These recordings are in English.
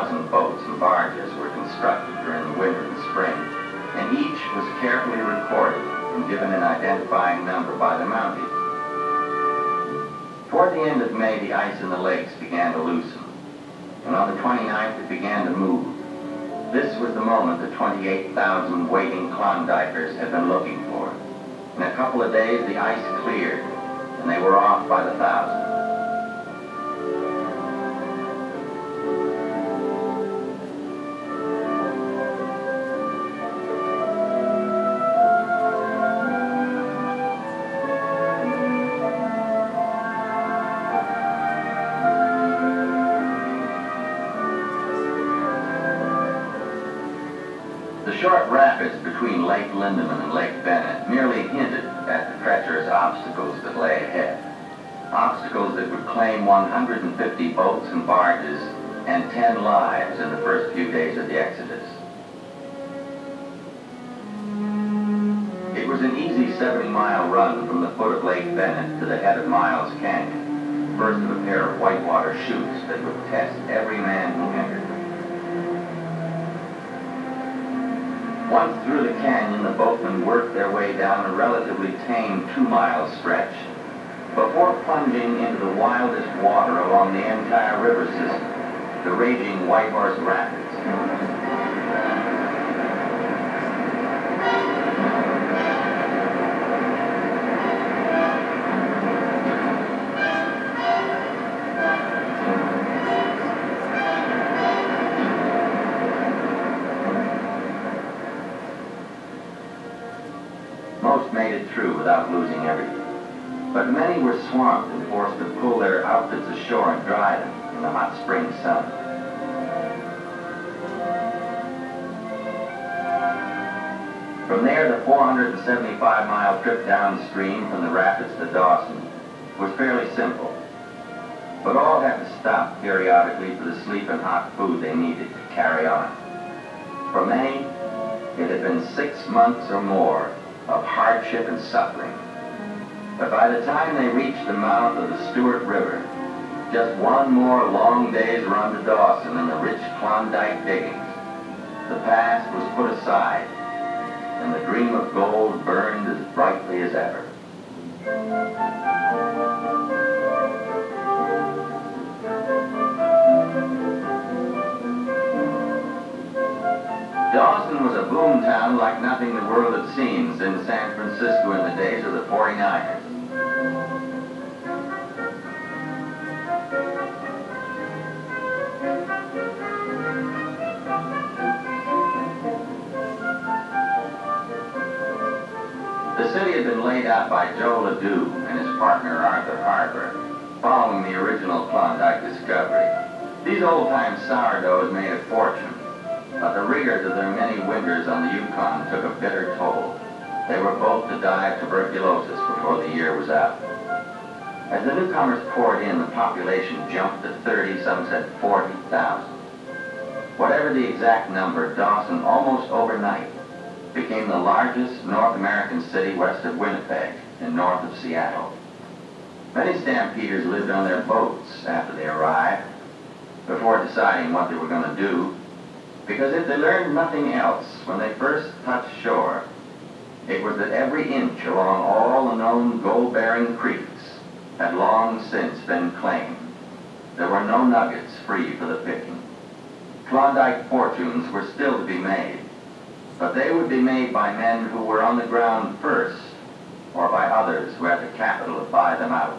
1,000 boats and barges were constructed during the winter and spring, and each was carefully recorded and given an identifying number by the Mounties. Toward the end of May, the ice in the lakes began to loosen, and on the 29th it began to move. This was the moment the 28,000 waiting klondikers had been looking for. In a couple of days, the ice cleared, and they were off by the thousands. The short rapids between Lake Lindeman and Lake Bennett merely hinted at the treacherous obstacles that lay ahead. Obstacles that would claim 150 boats and barges and 10 lives in the first few days of the Exodus. It was an easy 70-mile run from the foot of Lake Bennett to the head of Miles Canyon, first of a pair of whitewater chutes that would test every man who entered. Once through the canyon, the boatmen worked their way down a relatively tame 2-mile stretch before plunging into the wildest water along the entire river system, the raging White Horse Rapids. Most made it through without losing everything, but many were swamped and forced to pull their outfits ashore and dry them in the hot spring sun. From there, the 475-mile trip downstream from the rapids to Dawson was fairly simple, but all had to stop periodically for the sleep and hot food they needed to carry on. For many, it had been 6 months or more of hardship and suffering. But by the time they reached the mouth of the Stewart River, just one more long day's run to Dawson and the rich Klondike diggings, the past was put aside, and the dream of gold burned as brightly as ever. Dawson was a boom town like nothing the world had seen since San Francisco in the days of the 49ers. The city had been laid out by Joe Ledoux and his partner Arthur Harper, following the original Klondike discovery. These old-time sourdoughs made a fortune, but the rigors of their many winters on the Yukon took a bitter toll. They were both to die of tuberculosis before the year was out. As the newcomers poured in, the population jumped to 30, some said 40,000. Whatever the exact number, Dawson, almost overnight, became the largest North American city west of Winnipeg and north of Seattle. Many stampeders lived on their boats after they arrived, before deciding what they were going to do, because if they learned nothing else when they first touched shore, it was that every inch along all the known gold-bearing creeks had long since been claimed. There were no nuggets free for the picking. Klondike fortunes were still to be made, but they would be made by men who were on the ground first, or by others who had the capital to buy them out.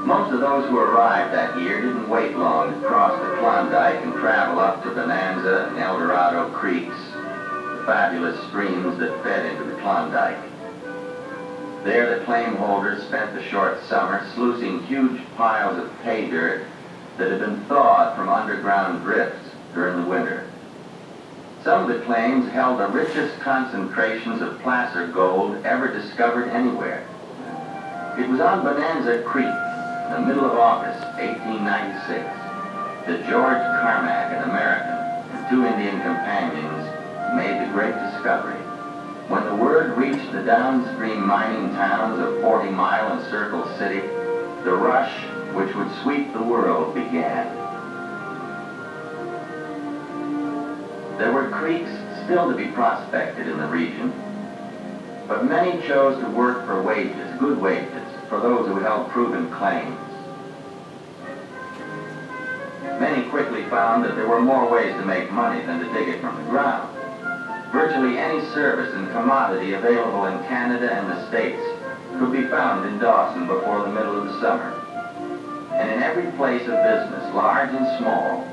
Most of those who arrived that year didn't wait long to cross the Klondike and travel up to Bonanza and El Dorado creeks, the fabulous streams that fed into the Klondike. There the claim holders spent the short summer sluicing huge piles of pay dirt that had been thawed from underground drifts during the winter. Some of the claims held the richest concentrations of placer gold ever discovered anywhere. It was on Bonanza Creek, in the middle of August, 1896, that George Carmack, an American, and 2 Indian companions made the great discovery. When the word reached the downstream mining towns of 40 Mile and Circle City, the rush which would sweep the world began. There were creeks still to be prospected in the region, but many chose to work for wages, good wages, for those who held proven claims. Many quickly found that there were more ways to make money than to dig it from the ground. Virtually any service and commodity available in Canada and the States could be found in Dawson before the middle of the summer. And in every place of business, large and small,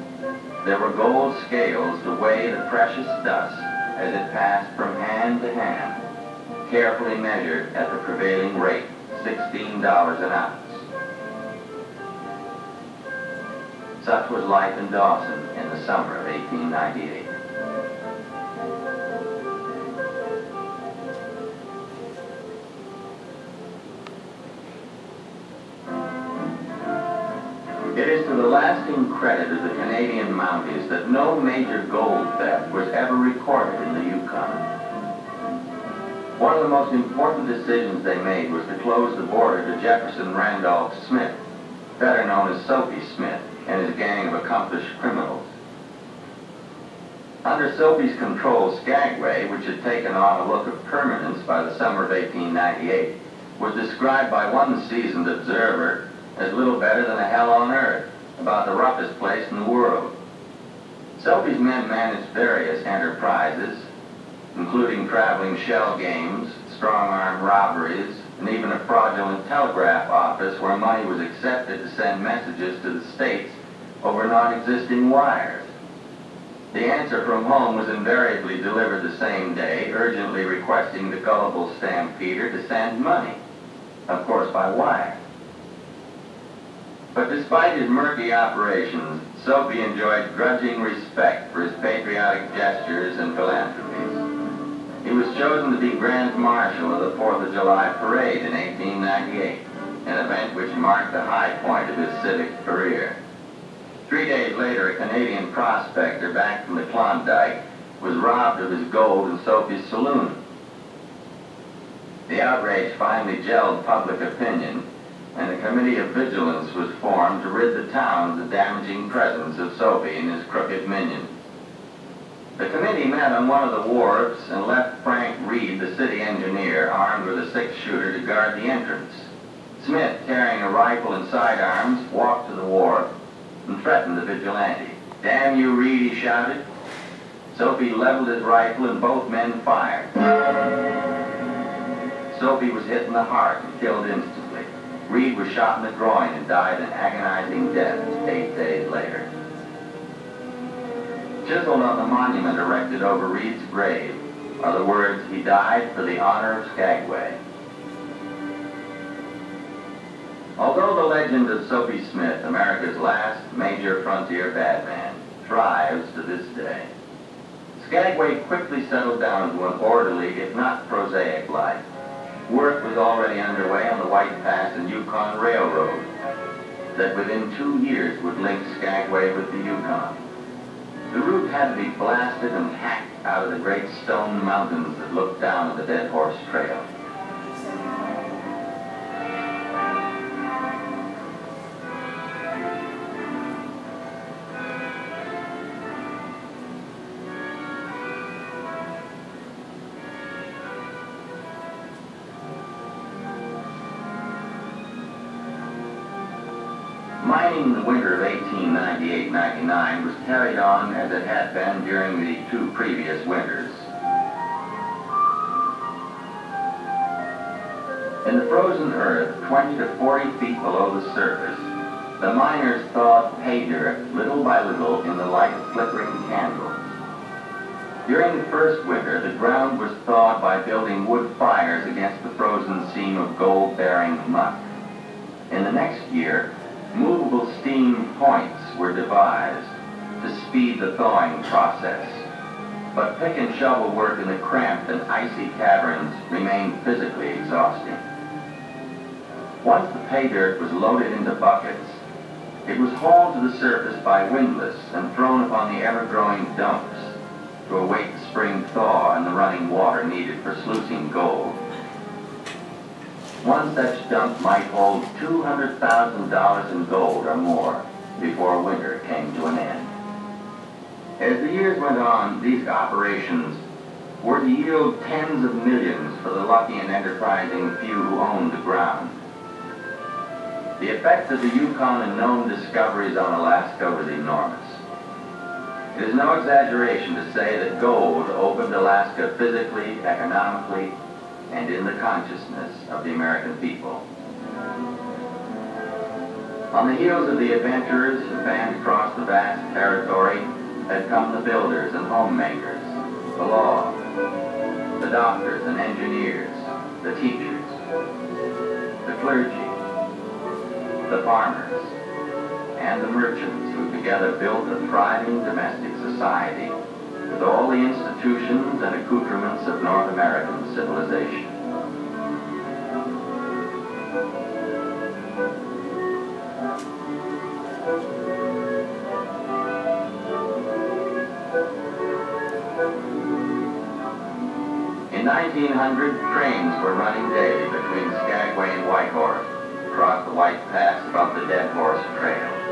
there were gold scales to weigh the precious dust as it passed from hand to hand, carefully measured at the prevailing rate, $16 an ounce. Such was life in Dawson in the summer of 1898. It is to the lasting credit of the Canadian Mounties that no major gold theft was ever recorded in the Yukon. One of the most important decisions they made was to close the border to Jefferson Randolph Smith, better known as Soapy Smith, and his gang of accomplished criminals. Under Soapy's control, Skagway, which had taken on a look of permanence by the summer of 1898, was described by one seasoned observer as little better than a hell on earth, about the roughest place in the world. Soapy's men managed various enterprises, including traveling shell games, strong-arm robberies, and even a fraudulent telegraph office where money was accepted to send messages to the States over non-existing wires. The answer from home was invariably delivered the same day, urgently requesting the gullible stampeder to send money, of course by wire. But despite his murky operations, Soapy enjoyed grudging respect for his patriotic gestures and philanthropies. He was chosen to be Grand Marshal of the 4th of July Parade in 1898, an event which marked the high point of his civic career. 3 days later, a Canadian prospector back from the Klondike was robbed of his gold in Soapy's saloon. The outrage finally gelled public opinion, and a committee of vigilance was formed to rid the town of the damaging presence of Soapy and his crooked minions. The committee met on one of the wharves and left Frank Reed, the city engineer, armed with a six-shooter to guard the entrance. Smith, carrying a rifle and sidearms, walked to the wharf and threatened the vigilante. "Damn you, Reed," he shouted. Soapy leveled his rifle and both men fired. Soapy was hit in the heart and killed instantly. Reed was shot in the groin and died an agonizing death 8 days later. Chiseled on the monument erected over Reed's grave are the words, "He died for the honor of Skagway." Although the legend of Soapy Smith, America's last major frontier badman, thrives to this day, Skagway quickly settled down to an orderly, if not prosaic, life. Work was already underway on the White Pass and Yukon Railroad that within 2 years would link Skagway with the Yukon. The route had to be blasted and hacked out of the great stone mountains that looked down at the Dead Horse Trail. Mining in the winter of 1898-99 was carried on as it had been during the 2 previous winters. In the frozen earth, 20 to 40 feet below the surface, the miners thawed pay dirt little by little in the light of flickering candles. During the first winter, the ground was thawed by building wood fires against the frozen seam of gold-bearing muck. In the next year, movable steam points were devised to speed the thawing process. But pick and shovel work in the cramped and icy caverns remained physically exhausting. Once the pay dirt was loaded into buckets, it was hauled to the surface by windlass and thrown upon the ever-growing dumps to await the spring thaw and the running water needed for sluicing gold. One such dump might hold $200,000 in gold or more before winter came to an end. As the years went on, these operations were to yield tens of millions for the lucky and enterprising few who owned the ground. The effect of the Yukon and known discoveries on Alaska was enormous. It is no exaggeration to say that gold opened Alaska physically, economically, and in the consciousness of the American people. On the heels of the adventurers who banned across the vast territory had come the builders and homemakers, the law, the doctors and engineers, the teachers, the clergy, the farmers, and the merchants who together built a thriving domestic society with all the institutions and accoutrements of North American civilization. In 1900, trains were running daily between Skagway and Whitehorse across the White Pass above the Dead Horse Trail.